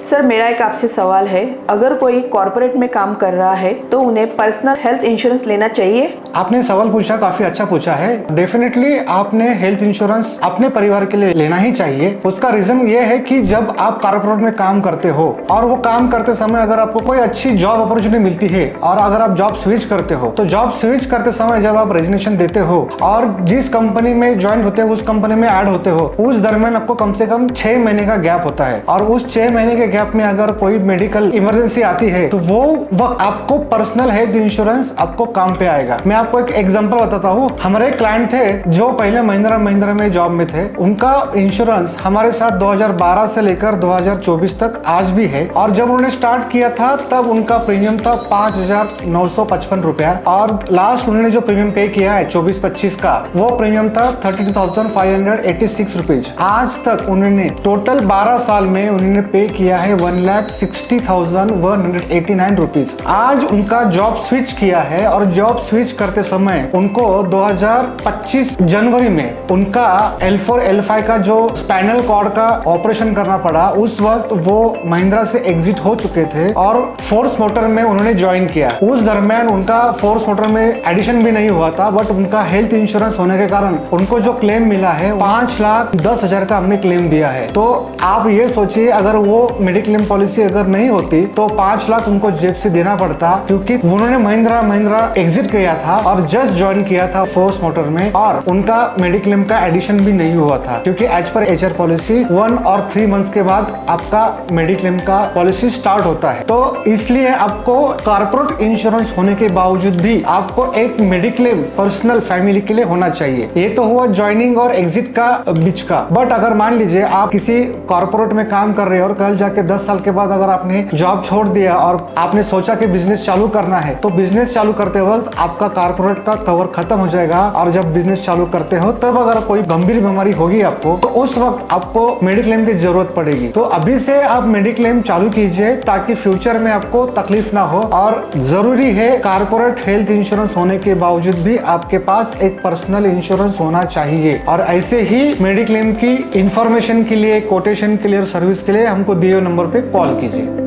Sir मेरा एक आपसे सवाल है, अगर कोई कॉर्पोरेट में काम कर रहा है तो उन्हें पर्सनल हेल्थ इंश्योरेंस लेना चाहिए? आपने सवाल पूछा, काफी अच्छा पूछा है। डेफिनेटली आपने हेल्थ इंश्योरेंस अपने परिवार के लिए लेना ही चाहिए। उसका रीजन ये है कि जब आप कॉर्पोरेट में काम करते हो और वो काम करते समय अगर आपको कोई अच्छी जॉब अपॉर्चुनिटी मिलती है और अगर आप जॉब स्विच करते हो तो जॉब स्विच करते समय जब आप रेजिग्नेशन देते हो और जिस कंपनी में ज्वाइन होते हो उस कंपनी में ऐड होते हो, उस दरमियान आपको कम से कम 6 महीने का गैप होता है और उस 6 महीने के गैप में अगर कोई मेडिकल इमरजेंसी आती है तो वो वक्त आपको पर्सनल हेल्थ इंश्योरेंस आपको काम पे आएगा। मैं आपको एक एग्जांपल बताता हूँ। हमारे क्लाइंट थे जो पहले महिंद्रा में जॉब में थे, उनका इंश्योरेंस हमारे साथ 2012 से लेकर 2024 तक आज भी है और जब उन्होंने स्टार्ट किया था तब उनका प्रीमियम था 5,955 रुपया और लास्ट उन्होंने जो प्रीमियम पे किया है 24-25 का वो प्रीमियम था 32,586 रुपीज। आज तक उन्होंने टोटल 12 साल में उन्होंने पे किया है 1,60,189 रुपीज। आज उनका जॉब स्विच किया है और जॉब स्विच करते समय उनको 2025 जनवरी में उनका L4 L5 का जो स्पाइनल कॉर्ड का ऑपरेशन करना पड़ा। उस वक्त वो महिंद्रा से एग्जिट हो चुके थे और फोर्स मोटर में उन्होंने ज्वाइन किया। उस दरमियान उनका फोर्स मोटर में एडिशन भी नहीं हुआ था, बट उनका हेल्थ इंश्योरेंस होने के कारण उनको जो क्लेम मिला है 5,10,000 का हमने क्लेम दिया है। तो आप ये सोचिए अगर वो मेडिक्लेम पॉलिसी अगर नहीं होती तो 5 लाख उनको जेब से देना पड़ता, क्योंकि उन्होंने महिंद्रा एग्जिट किया था और जस्ट ज्वाइन किया था फोर्स मोटर में और उनका मेडिक्लेम का एडिशन भी नहीं हुआ था, क्योंकि एज पर HR पॉलिसी 1 और 3 मंथ्स के बाद आपका मेडिक्लेम का पॉलिसी स्टार्ट होता है। तो इसलिए आपको कॉर्पोरेट इंश्योरेंस होने के बावजूद भी आपको एक मेडिक्लेम पर्सनल फैमिली के लिए होना चाहिए। ये तो हुआ ज्वाइनिंग और एग्जिट का बीच का। बट अगर मान लीजिए आप किसी कॉर्पोरेट में काम कर रहे हो और कल जाके 10 साल के बाद अगर आपने जॉब छोड़ दिया और आपने सोचा कि बिजनेस चालू करना है, तो बिजनेस चालू करते वक्त आपका कॉर्पोरेट का कवर खत्म हो जाएगा और जब बिजनेस चालू करते हो तब अगर कोई गंभीर बीमारी होगी आपको तो उस वक्त आपको मेडिक्लेम की जरूरत पड़ेगी। तो अभी से आप मेडिक्लेम चालू कीजिए ताकि फ्यूचर में आपको तकलीफ ना हो। और जरूरी है कॉर्पोरेट हेल्थ इंश्योरेंस होने के बावजूद भी आपके पास एक पर्सनल इंश्योरेंस होना चाहिए। और ऐसे ही मेडिक्लेम की इंफॉर्मेशन के लिए, कोटेशन के लिए और सर्विस के लिए हमको दिए नंबर पे कॉल कीजिए।